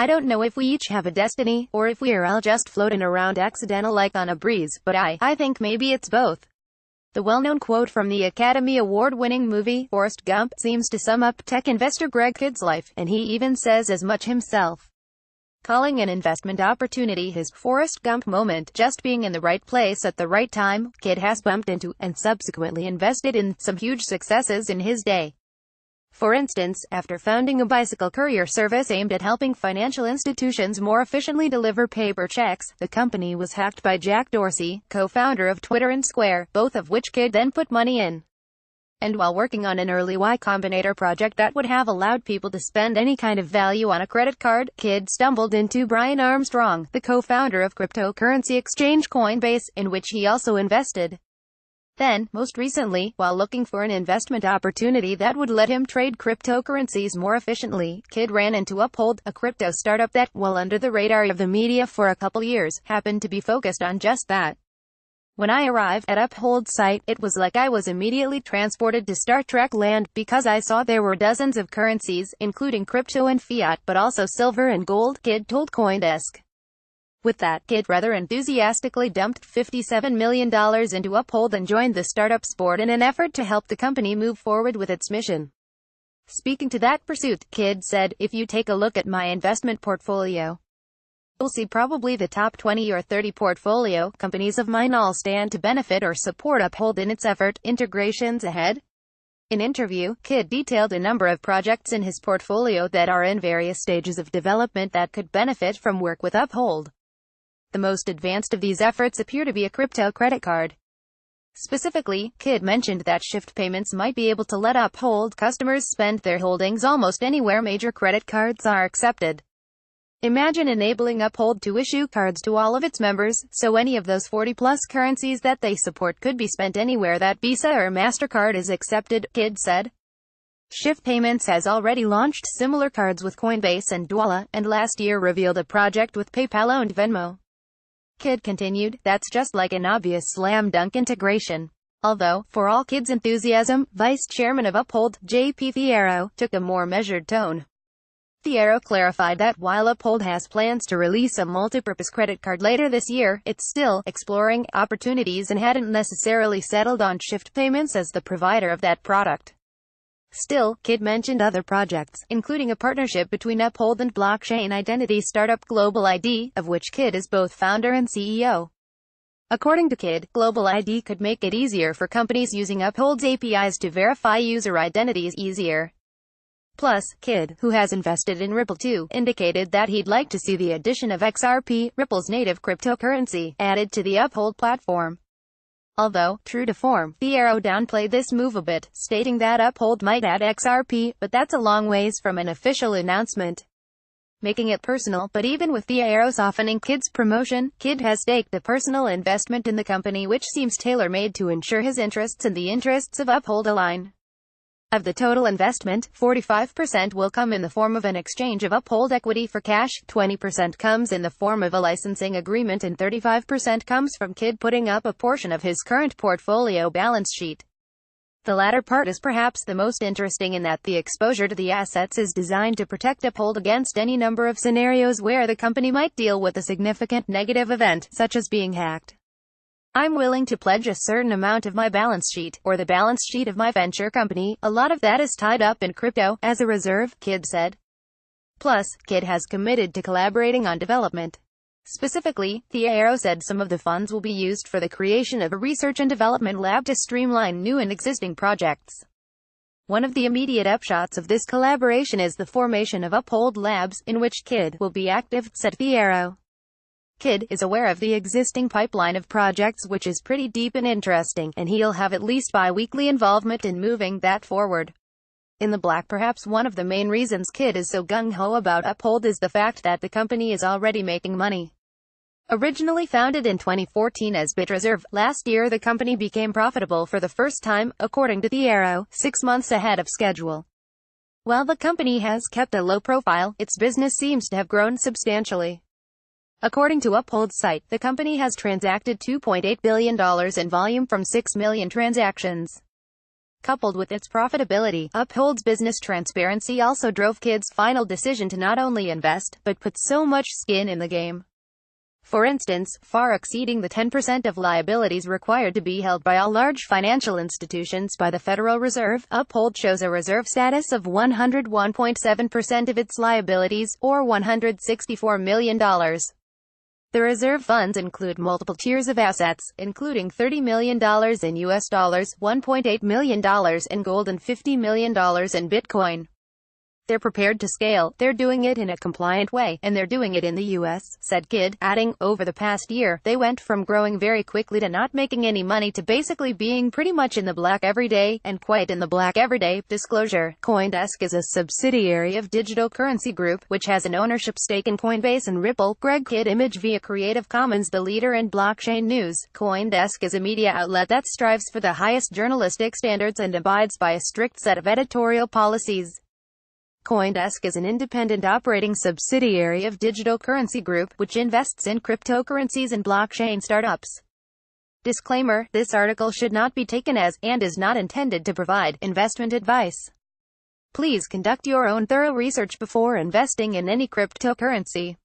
I don't know if we each have a destiny, or if we are all just floating around accidental like on a breeze, but I think maybe it's both. The well-known quote from the Academy Award-winning movie, Forrest Gump, seems to sum up tech investor Greg Kidd's life, and he even says as much himself. Calling an investment opportunity his Forrest Gump moment, just being in the right place at the right time, Kidd has bumped into, and subsequently invested in, some huge successes in his day. For instance, after founding a bicycle courier service aimed at helping financial institutions more efficiently deliver paper checks, the company was hacked by Jack Dorsey, co-founder of Twitter and Square, both of which Kidd then put money in. And while working on an early Y Combinator project that would have allowed people to spend any kind of value on a credit card, Kidd stumbled into Brian Armstrong, the co-founder of cryptocurrency exchange Coinbase, in which he also invested. Then, most recently, while looking for an investment opportunity that would let him trade cryptocurrencies more efficiently, Kidd ran into Uphold, a crypto startup that, while under the radar of the media for a couple years, happened to be focused on just that. When I arrived at Uphold's site, it was like I was immediately transported to Star Trek land, because I saw there were dozens of currencies, including crypto and fiat, but also silver and gold, Kidd told CoinDesk. With that, Kidd rather enthusiastically dumped $57 million into Uphold and joined the startup sport in an effort to help the company move forward with its mission. Speaking to that pursuit, Kidd said, "If you take a look at my investment portfolio, you'll see probably the top 20 or 30 portfolio companies of mine all stand to benefit or support Uphold in its effort, integrations ahead." In interview, Kidd detailed a number of projects in his portfolio that are in various stages of development that could benefit from work with Uphold. The most advanced of these efforts appear to be a crypto credit card. Specifically, Kidd mentioned that Shift Payments might be able to let Uphold customers spend their holdings almost anywhere major credit cards are accepted. Imagine enabling Uphold to issue cards to all of its members, so any of those 40-plus currencies that they support could be spent anywhere that Visa or MasterCard is accepted, Kidd said. Shift Payments has already launched similar cards with Coinbase and Dwolla, and last year revealed a project with PayPal-owned Venmo. Kidd continued, "That's just like an obvious slam-dunk integration." Although, for all Kidd's enthusiasm, Vice Chairman of Uphold, J.P. Thiero, took a more measured tone. Thiero clarified that while Uphold has plans to release a multipurpose credit card later this year, it's still exploring opportunities and hadn't necessarily settled on Shift Payments as the provider of that product. Still, Kidd mentioned other projects, including a partnership between Uphold and blockchain identity startup Global ID, of which Kidd is both founder and CEO. According to Kidd, Global ID could make it easier for companies using Uphold's APIs to verify user identities easier. Plus, Kidd, who has invested in Ripple too, indicated that he'd like to see the addition of XRP, Ripple's native cryptocurrency, added to the Uphold platform. Although, true to form, Thiero downplayed this move a bit, stating that Uphold might add XRP, but that's a long ways from an official announcement. Making it personal, but even with Thiero softening Kidd's promotion, Kidd has staked a personal investment in the company which seems tailor-made to ensure his interests and the interests of Uphold align. Of the total investment, 45% will come in the form of an exchange of Uphold equity for cash, 20% comes in the form of a licensing agreement and 35% comes from Kidd putting up a portion of his current portfolio balance sheet. The latter part is perhaps the most interesting in that the exposure to the assets is designed to protect Uphold against any number of scenarios where the company might deal with a significant negative event, such as being hacked. "I'm willing to pledge a certain amount of my balance sheet, or the balance sheet of my venture company. A lot of that is tied up in crypto, as a reserve," Kidd said. Plus, Kidd has committed to collaborating on development. Specifically, Thiero said some of the funds will be used for the creation of a research and development lab to streamline new and existing projects. One of the immediate upshots of this collaboration is the formation of Uphold Labs, in which Kidd will be active, said Thiero. Kidd is aware of the existing pipeline of projects which is pretty deep and interesting, and he'll have at least bi-weekly involvement in moving that forward. In the black, perhaps one of the main reasons Kidd is so gung-ho about Uphold is the fact that the company is already making money. Originally founded in 2014 as BitReserve, last year the company became profitable for the first time, according to Thiero, 6 months ahead of schedule. While the company has kept a low profile, its business seems to have grown substantially. According to Uphold's site, the company has transacted $2.8 billion in volume from 6 million transactions. Coupled with its profitability, Uphold's business transparency also drove Kidd's final decision to not only invest, but put so much skin in the game. For instance, far exceeding the 10% of liabilities required to be held by all large financial institutions by the Federal Reserve, Uphold shows a reserve status of 101.7% of its liabilities, or $164 million. The reserve funds include multiple tiers of assets, including $30 million in US dollars, $1.8 million in gold and $50 million in Bitcoin. They're prepared to scale, they're doing it in a compliant way, and they're doing it in the US, said Kidd, adding, over the past year, they went from growing very quickly to not making any money to basically being pretty much in the black every day, and quite in the black every day. Disclosure: Coindesk is a subsidiary of Digital Currency Group, which has an ownership stake in Coinbase and Ripple. Greg Kidd, image via Creative Commons. The leader in blockchain news. Coindesk is a media outlet that strives for the highest journalistic standards and abides by a strict set of editorial policies. Coindesk is an independent operating subsidiary of Digital Currency Group, which invests in cryptocurrencies and blockchain startups. Disclaimer: this article should not be taken as, and is not intended to provide, investment advice. Please conduct your own thorough research before investing in any cryptocurrency.